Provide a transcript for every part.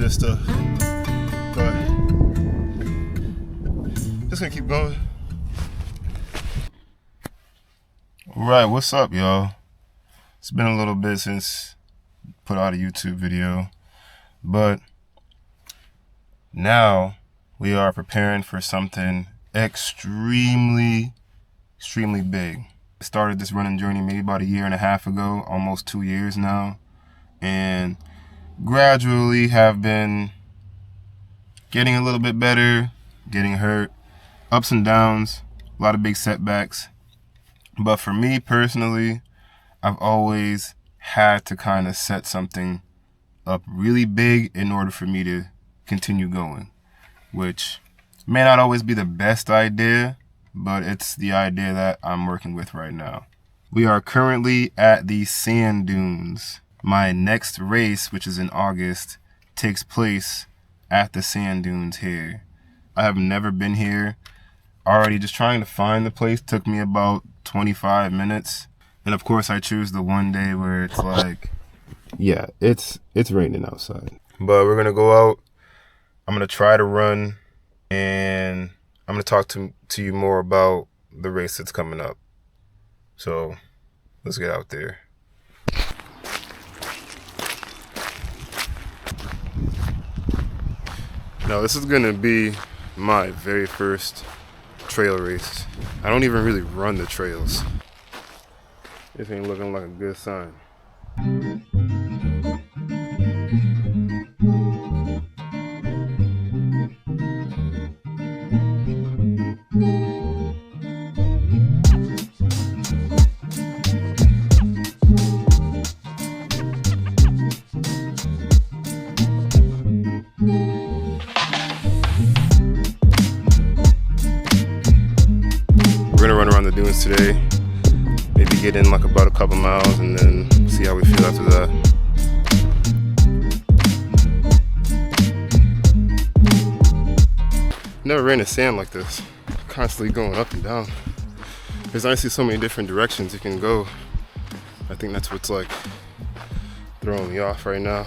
this stuff. But just gonna keep going. Alright, what's up, y'all? It's been a little bit since I put out a YouTube video, but now we are preparing for something extremely big. I started this running journey maybe about 1.5 years ago, almost 2 years now, and gradually have been getting a little bit better, getting hurt, ups and downs, a lot of big setbacks. But for me personally, I've always had to kind of set something up really big in order for me to continue going, which may not always be the best idea, but it's the idea that I'm working with right now. We are currently at the sand dunes. My next race, which is in August, takes place at the sand dunes here. I have never been here. Already just trying to find the place took me about 25 minutes. And of course I choose the one day where it's like, yeah, it's raining outside. But we're gonna go out. I'm gonna try to run, and I'm gonna talk to you more about the race that's coming up. So let's get out there. Now this is gonna be my very first trail race. I don't even really run the trails. This ain't looking like a good sign. We're gonna run around the dunes today. Maybe get in like about a couple miles and then see how we feel after that. Never ran in sand like this. Constantly going up and down. There's honestly so many different directions you can go. I think that's what's like throwing me off right now.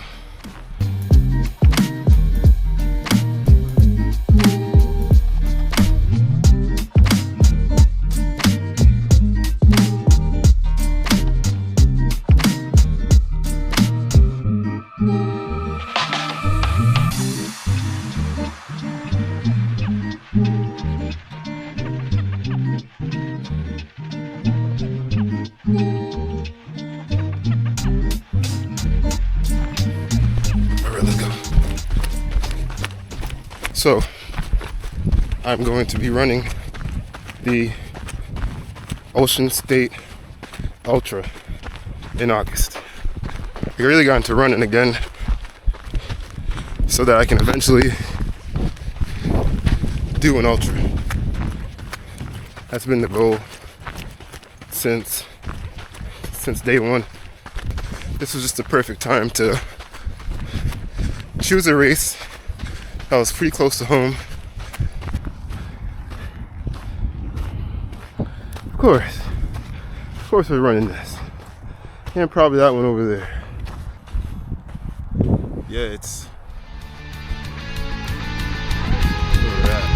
So, I'm going to be running the Ocean State Ultra in August. I really got into running again so that I can eventually do an ultra. That's been the goal since day one. This was just the perfect time to choose a race that was pretty close to home. Of course we're running this. And probably that one over there. Yeah, it's where we're at.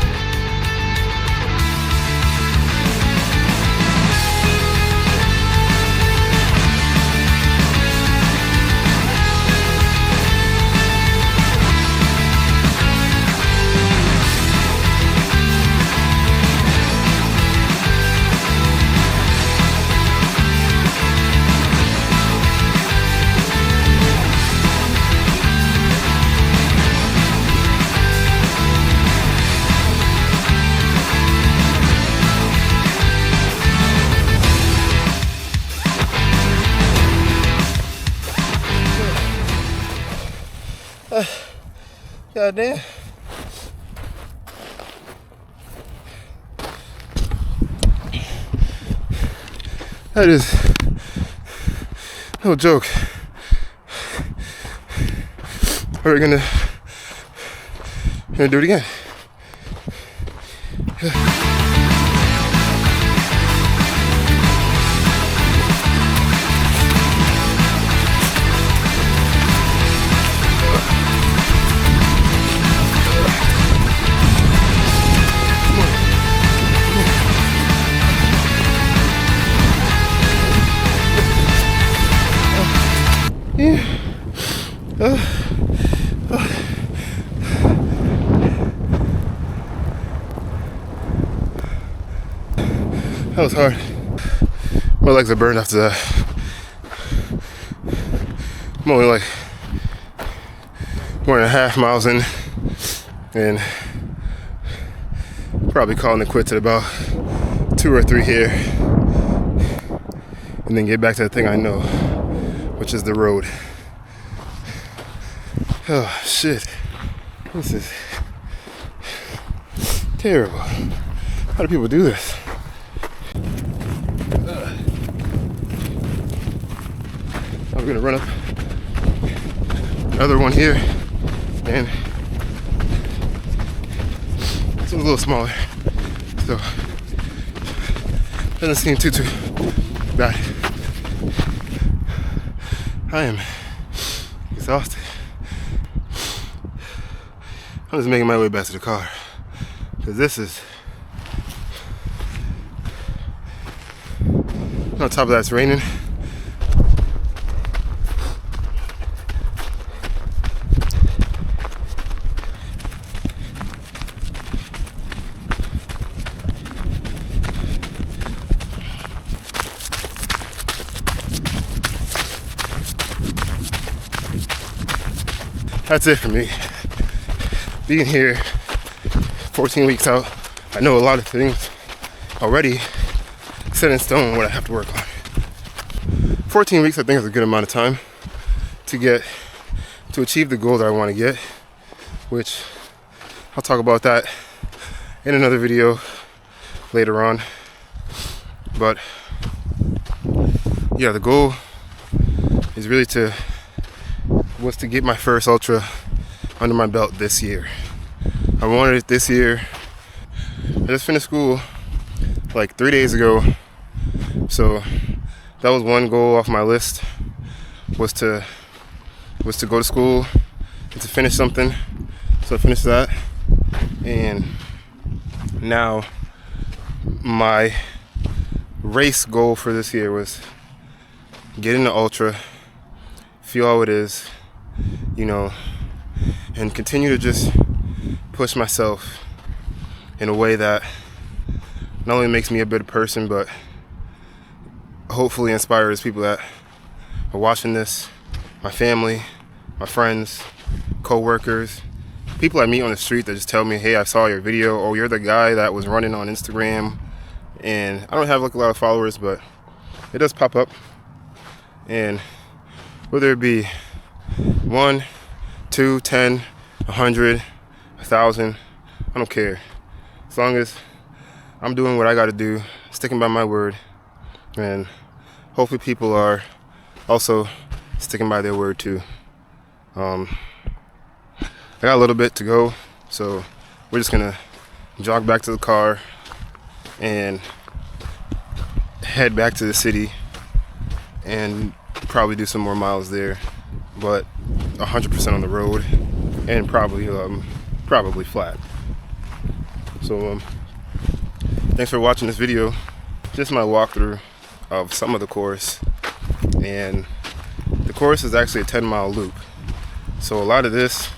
God damn. That is no joke. Are we gonna do it again? That was hard. My legs are burned after that. I'm only like 1.5 miles in, and probably calling it quits at about 2 or 3 here, and then get back to the thing I know, which is the road. Oh shit, this is terrible. How do people do this? I'm gonna run up another one here, and this one's a little smaller, so doesn't seem too bad. I am exhausted. I'm just making my way back to the car, because this is, on top of that, it's raining. That's it for me. Being here 14 weeks out, I know a lot of things already set in stone what I have to work on. 14 weeks I think is a good amount of time to achieve the goals I want to get, which I'll talk about that in another video later on. But yeah, the goal is really was to get my first ultra under my belt this year. I wanted it this year. I just finished school like 3 days ago, so that was one goal off my list, was to go to school and to finish something. So I finished that, and now my race goal for this year was get into ultra, feel how it is, you know, and continue to just push myself in a way that not only makes me a better person, but hopefully inspires people that are watching this, my family, my friends, co-workers, people I meet on the street that just tell me, hey, I saw your video, or you're the guy that was running on Instagram. And I don't have like a lot of followers, but it does pop up. And whether it be 1, 2, 10, 100, 1,000, I don't care. As long as I'm doing what I gotta do, sticking by my word, and hopefully people are also sticking by their word too. I got a little bit to go, so we're just gonna jog back to the car and head back to the city and probably do some more miles there, but 100% on the road, and probably flat. So thanks for watching this video. Just my walkthrough of some of the course, and the course is actually a 10-mile loop, so a lot of this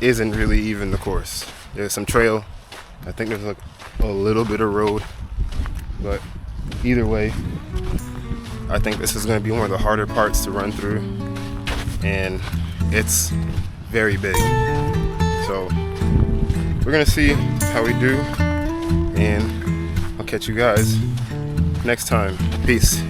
isn't really even the course. There's some trail, I think there's like a little bit of road, but either way, I think this is going to be one of the harder parts to run through, and it's very big. So we're going to see how we do, and I'll catch you guys next time. Peace.